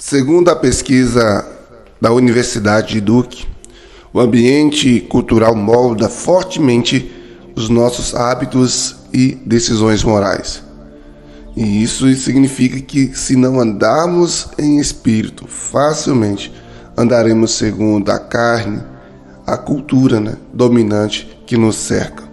Segundo a pesquisa da Universidade de Duke, o ambiente cultural molda fortemente os nossos hábitos e decisões morais. E isso significa que, se não andarmos em espírito, facilmente andaremos segundo a carne, a cultura dominante que nos cerca.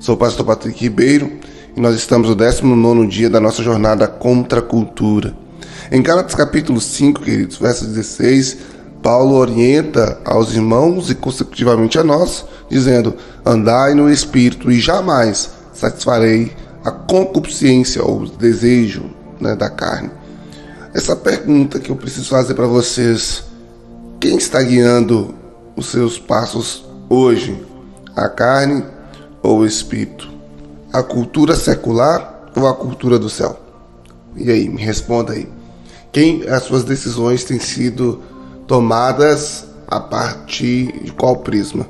Sou o pastor Patrick Ribeiro e nós estamos no 19º dia da nossa jornada contra a cultura. Em Gálatas capítulo 5, queridos, verso 16, Paulo orienta aos irmãos e consecutivamente a nós, dizendo: andai no espírito e jamais satisfarei a concupiscência ou o desejo da carne. Essa pergunta que eu preciso fazer para vocês: quem está guiando os seus passos hoje? A carne ou o espírito? A cultura secular ou a cultura do céu? E aí, me responda aí. Quem as suas decisões têm sido tomadas a partir de qual prisma?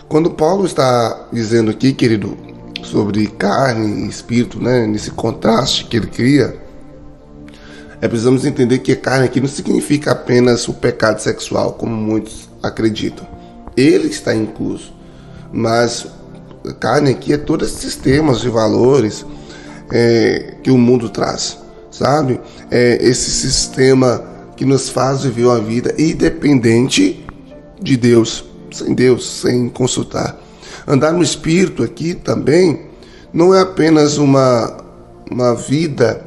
Quando Paulo está dizendo aqui, querido, sobre carne e espírito, nesse contraste que ele cria, precisamos entender que a carne aqui não significa apenas o pecado sexual, como muitos acreditam. Ele está incluso, mas a carne aqui é todos esses sistemas de valores que o mundo traz, sabe? Esse sistema que nos faz viver uma vida independente de Deus, sem consultar. Andar no espírito aqui também não é apenas uma vida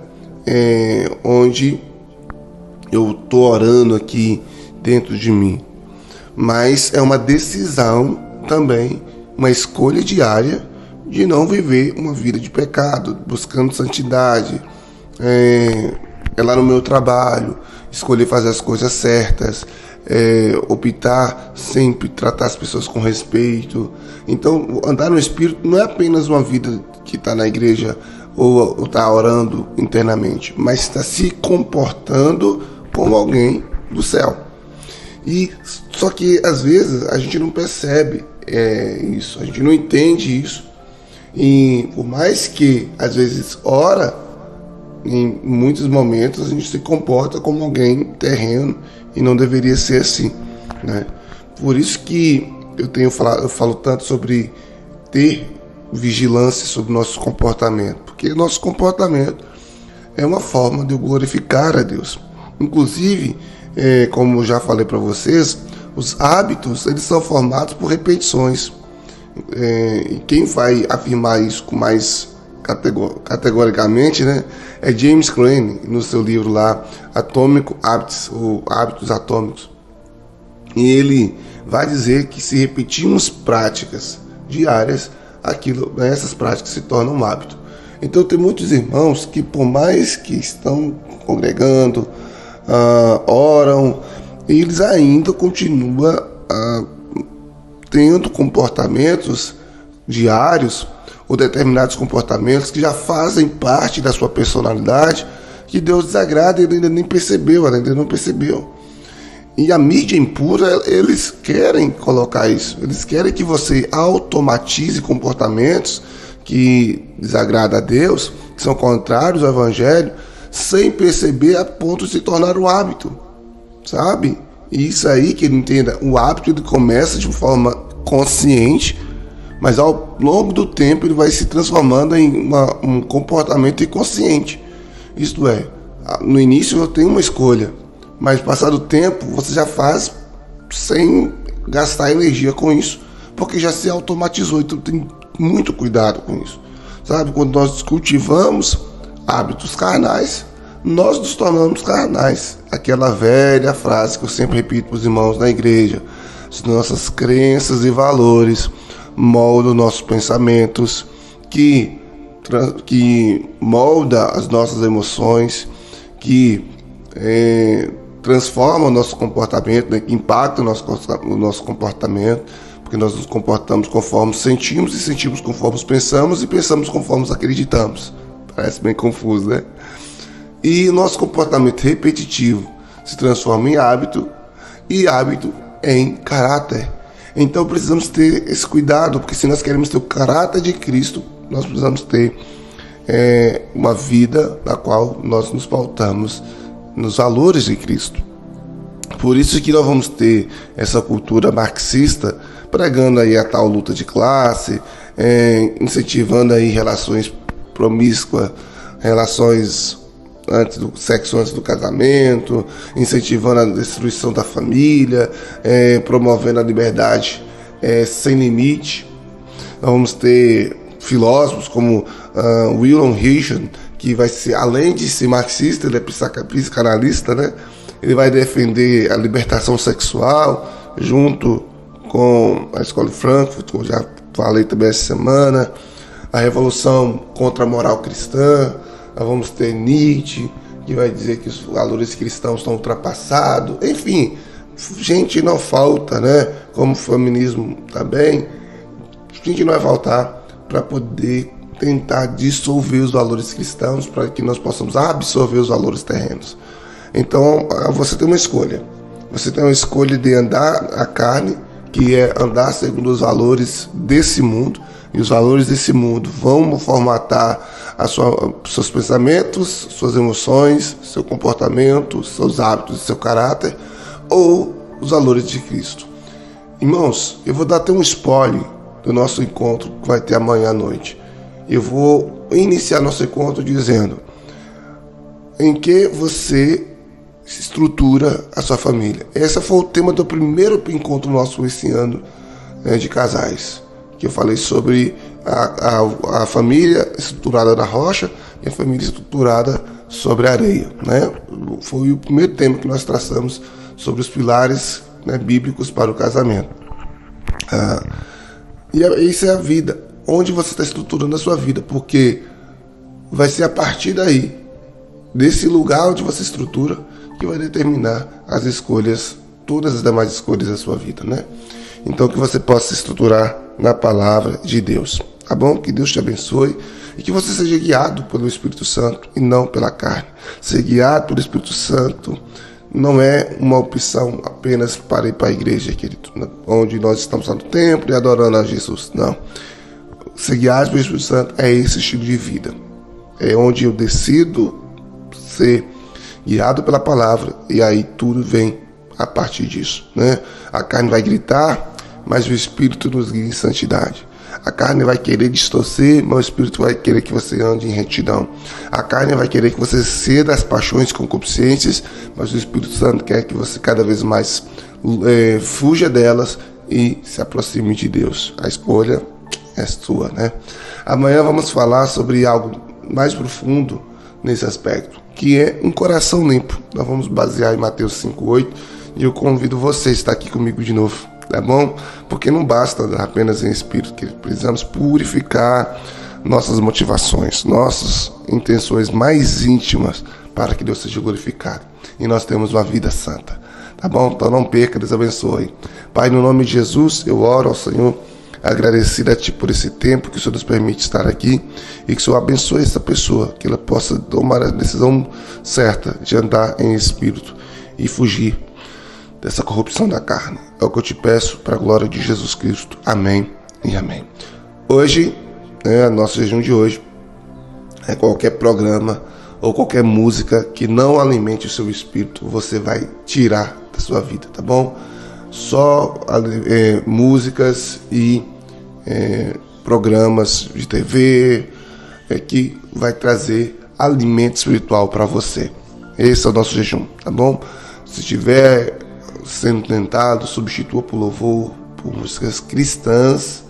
onde eu estou orando aqui dentro de mim, mas é uma decisão também, uma escolha diária de não viver uma vida de pecado, buscando santidade. É lá no meu trabalho, escolher fazer as coisas certas, optar sempre tratar as pessoas com respeito. Então, andar no espírito não é apenas uma vida que está na igreja ou está orando internamente, mas está se comportando como alguém do céu. E só que às vezes a gente não percebe isso, a gente não entende isso. E por mais que às vezes ora, em muitos momentos a gente se comporta como alguém terreno e não deveria ser assim, Por isso que eu falo tanto sobre ter vigilância sobre o nosso comportamento, porque o nosso comportamento é uma forma de eu glorificar a Deus. Inclusive, como eu já falei para vocês, os hábitos eles são formados por repetições. E quem vai afirmar isso com mais categoricamente, é James Clear, no seu livro lá, Atomic Habits, ou Hábitos Atômicos. E ele vai dizer que, se repetirmos práticas diárias, essas práticas se tornam um hábito. Então tem muitos irmãos que, por mais que estão congregando, oram, eles ainda continuam tendo comportamentos diários ou determinados comportamentos que já fazem parte da sua personalidade, que Deus desagrada e ele ainda não percebeu. E a mídia impura, eles querem colocar isso, eles querem que você automatize comportamentos que desagradam a Deus, que são contrários ao Evangelho, sem perceber, a ponto de se tornar um hábito, sabe? E isso aí, que ele entenda, o hábito ele começa de forma consciente, mas ao longo do tempo ele vai se transformando em um comportamento inconsciente. Isto é, no início eu tenho uma escolha, mas passado o tempo você já faz sem gastar energia com isso, porque já se automatizou. Então tem muito cuidado com isso, sabe? Quando nós cultivamos hábitos carnais, nós nos tornamos carnais. Aquela velha frase que eu sempre repito para os irmãos na igreja: as nossas crenças e valores moldam nossos pensamentos, que molda as nossas emoções, que transforma o nosso comportamento, que impacta o nosso comportamento, porque nós nos comportamos conforme sentimos e sentimos conforme pensamos e pensamos conforme acreditamos. Parece bem confuso, E o nosso comportamento repetitivo se transforma em hábito e hábito em caráter. Então precisamos ter esse cuidado, porque se nós queremos ter o caráter de Cristo, nós precisamos ter uma vida na qual nós nos pautamos nos valores de Cristo. Por isso que nós vamos ter essa cultura marxista pregando aí a tal luta de classe, incentivando aí relações promíscuas, relações sexo antes do casamento, incentivando a destruição da família, promovendo a liberdade sem limite. Nós vamos ter filósofos como William Richard, que vai ser, além de ser marxista, ele é psicanalista, né? Ele vai defender a libertação sexual junto com a Escola de Frankfurt, como já falei também essa semana, a revolução contra a moral cristã. Nós vamos ter Nietzsche, que vai dizer que os valores cristãos estão ultrapassados. Enfim, gente não falta, né? Como o feminismo também, gente não vai faltar para poder tentar dissolver os valores cristãos, para que nós possamos absorver os valores terrenos. Então, você tem uma escolha. Você tem uma escolha de andar a carne, que é andar segundo os valores desse mundo, e os valores desse mundo vão formatar seus pensamentos, suas emoções, seu comportamento, seus hábitos, seu caráter, ou os valores de Cristo. Irmãos, eu vou dar até um spoiler do nosso encontro que vai ter amanhã à noite. Eu vou iniciar nosso encontro dizendo em que você estrutura a sua família. Esse foi o tema do primeiro encontro nosso esse ano, de casais, que eu falei sobre a família estruturada na rocha e a família estruturada sobre a areia, né? Foi o primeiro tema que nós traçamos sobre os pilares, né, bíblicos para o casamento. E isso é a vida, onde você está estruturando a sua vida, porque vai ser a partir daí, desse lugar onde você estrutura, que vai determinar as escolhas, todas as demais escolhas da sua vida, né? Então, que você possa se estruturar na palavra de Deus, tá bom? Que Deus te abençoe e que você seja guiado pelo Espírito Santo e não pela carne. Ser guiado pelo Espírito Santo não é uma opção apenas para ir para a igreja, querido, onde nós estamos lá no templo e adorando a Jesus. Não. Ser guiado pelo Espírito Santo é esse estilo de vida. É onde eu decido ser guiado pela palavra, e aí tudo vem a partir disso, né? A carne vai gritar, mas o Espírito nos guia em santidade. A carne vai querer distorcer, mas o Espírito vai querer que você ande em retidão. A carne vai querer que você ceda às paixões e concupiscências, mas o Espírito Santo quer que você cada vez mais fuja delas e se aproxime de Deus. A escolha é sua, né? Amanhã vamos falar sobre algo mais profundo nesse aspecto, que é um coração limpo. Nós vamos basear em Mateus 5:8, e eu convido você a estar aqui comigo de novo, tá bom? Porque não basta andar apenas em espírito, que precisamos purificar nossas motivações, nossas intenções mais íntimas, para que Deus seja glorificado e nós temos uma vida santa, tá bom? Então não perca, Deus abençoe. Pai, no nome de Jesus, eu oro ao Senhor, agradecido a Ti por esse tempo que o Senhor nos permite estar aqui, e que o Senhor abençoe essa pessoa, que ela possa tomar a decisão certa de andar em espírito e fugir dessa corrupção da carne. É o que eu te peço para a glória de Jesus Cristo. Amém e amém. Hoje, nosso jejum de hoje, qualquer programa ou qualquer música que não alimente o seu espírito, você vai tirar da sua vida, tá bom? Só músicas e programas de TV que vai trazer alimento espiritual para você. Esse é o nosso jejum, tá bom? Se estiver sendo tentado, substitua por louvor, por músicas cristãs,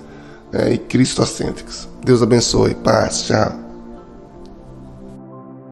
e cristocêntricas. Deus abençoe. Paz. Tchau.